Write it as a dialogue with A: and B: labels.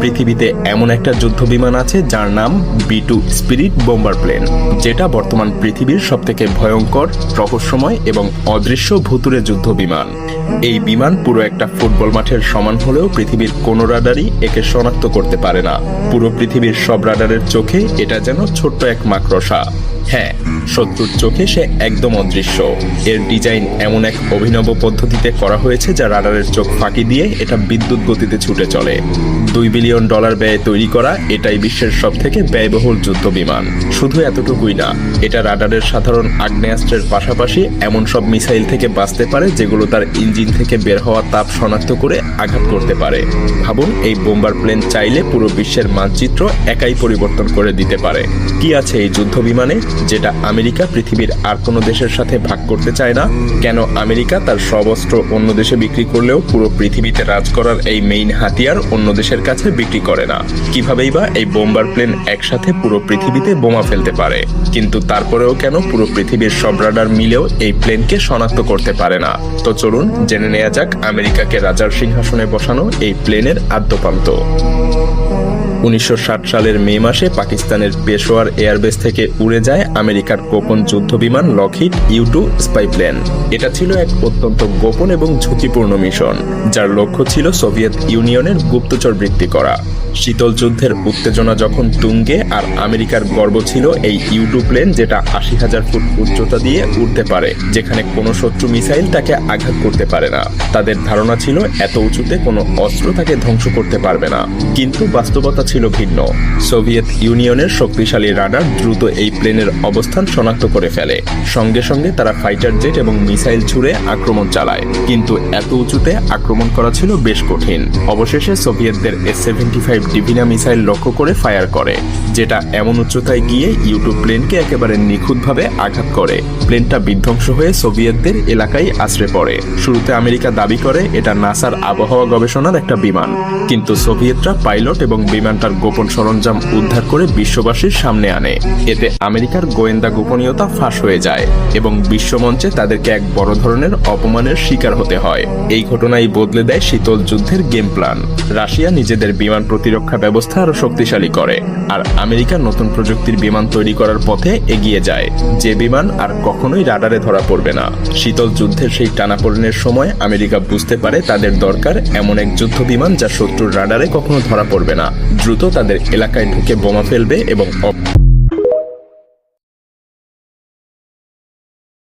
A: পৃথিবীতে এমন একটা যুদ্ধ বিমান আছে যার নাম B-2 স্পিরিট বোম্বার প্লেন, যেটা বর্তমান পৃথিবীর সবথেকে ভয়ঙ্কর, রহস্যময় এবং অদৃশ্য ভুতুড়ে যুদ্ধ বিমান। এই বিমান পুরো একটা ফুটবল মাঠের সমান হলেও পৃথিবীর কোনো রাডারই একে শনাক্ত করতে পারে না। পুরো পৃথিবীর সব রাডারের চোখে এটা যেন ছোট্ট এক মাকড়সা। হ্যাঁ, শত্রুর চোখে সে একদম অদৃশ্য। এর ডিজাইন এমন এক অভিনব পদ্ধতিতে করা হয়েছে যা রাডারের চোখ ফাঁকি দিয়ে এটা বিদ্যুৎ গতিতে ছুটে চলে। $2 বিলিয়ন ব্যয়ে তৈরি করা এটাই বিশ্বের সবথেকে ব্যয়বহুল যুদ্ধ বিমান। শুধু এতটুকুই না, এটা রাডারের সাধারণ আগ্নেয়াস্ত্রের পাশাপাশি এমন সব মিসাইল থেকে বাঁচতে পারে যেগুলো তার ইঞ্জিন থেকে বের হওয়া তাপ শনাক্ত করে আঘাত করতে পারে। ভাবুন, এই বোম্বার প্লেন চাইলে পুরো বিশ্বের মানচিত্র একাই পরিবর্তন করে দিতে পারে। কি আছে এই যুদ্ধ বিমানে যেটা আমেরিকা পৃথিবীর আর কোনো দেশের সাথে ভাগ করতে চায় না? কেন আমেরিকা তার সব অস্ত্র অন্য দেশে বিক্রি করলেও পুরো পৃথিবীতে রাজ করার এই মেইন হাতিয়ার অন্য দেশের কাছে বিক্রি করে না? কিভাবেই বা এই বোম্বার প্লেন একসাথে পুরো পৃথিবীতে বোমা ফেলতে পারে? কিন্তু তারপরেও কেন পুরো পৃথিবীর সব রাডার মিলেও এই প্লেনকে শনাক্ত করতে পারে না? তো চলুন জেনে নেওয়া যাক আমেরিকাকে রাজার সিংহাসনে বসানো এই প্লেনের আদ্যোপান্ত। 1960 সালের মে মাসে পাকিস্তানের পেশোয়ার এয়ারবেস থেকে উড়ে যায় আমেরিকার গোপন যুদ্ধ বিমান লকহিড U-2 স্পাই প্লেন। এটা ছিল এক অত্যন্ত গোপন এবং ঝুঁকিপূর্ণ মিশন, যার লক্ষ্য ছিল সোভিয়েত ইউনিয়নের গুপ্তচর বৃত্তি করা। শীতল যুদ্ধের উত্তেজনা যখন তুঙ্গে, আর আমেরিকার গর্ব ছিল এই U-2 প্লেন, যেটা 80,000 ফুট উচ্চতা দিয়ে উঠতে পারে, যেখানে কোনো শত্রু মিসাইল তাকে আঘাত করতে পারে না। তাদের ধারণা ছিল এত উঁচুতে কোনো অস্ত্র তাকে ধ্বংস করতে পারবে না। কিন্তু বাস্তবতা ছিল ভিন্ন। সোভিয়েত ইউনিয়নের শক্তিশালী রাডার দ্রুত এই প্লেনের অবস্থান শনাক্ত করে ফেলে। সঙ্গে সঙ্গে তারা ফাইটার জেট এবং মিসাইল ছুড়ে আক্রমণ চালায়, কিন্তু এত উঁচুতে আক্রমণ করা ছিল বেশ কঠিন। অবশেষে সোভিয়েতদের S-75 ডিভিনা মিসাইল লক্ষ্য করে ফায়ার করে, যেটা এমন উচ্চতায় গিয়ে U-2 প্লেনকে একেবারে নিখুঁতভাবে আঘাত করে। প্লেনটা বিধ্বংস হয়ে সোভিয়েতদের এলাকায় আশ্রয় পড়ে। শুরুতে আমেরিকা দাবি করে এটা নাসার আবহাওয়া গবেষণার একটা বিমান, কিন্তু সোভিয়েতরা পাইলট এবং বিমানটার গোপন সরঞ্জাম উদ্ধার করে বিশ্ববাসীর সামনে আনে। এতে আমেরিকার গোয়েন্দা গোপনীয়তা ফাঁস হয়ে যায় এবং বিশ্বমঞ্চে তাদেরকে এক বড় ধরনের অপমানের শিকার হতে হয়। এই ঘটনাই বদলে দেয় শীতল যুদ্ধের গেম প্ল্যান। রাশিয়া নিজেদের বিমান প্রতিরক্ষা ব্যবস্থা আরো শক্তিশালী করে, আর আমেরিকা নতুন প্রযুক্তির বিমান তৈরি করার পথে এগিয়ে যায়, যে বিমান আর কখনোই রাডারে ধরা পড়বে না। শীতল যুদ্ধের সেই টানাপোড়েনের সময় আমেরিকা বুঝতে পারে তাদের দরকার এমন এক যুদ্ধ বিমান যা শত্রুর রাডারে কখনো ধরা পড়বে না, দ্রুত তাদের এলাকায় ঢুকে বোমা ফেলবে এবং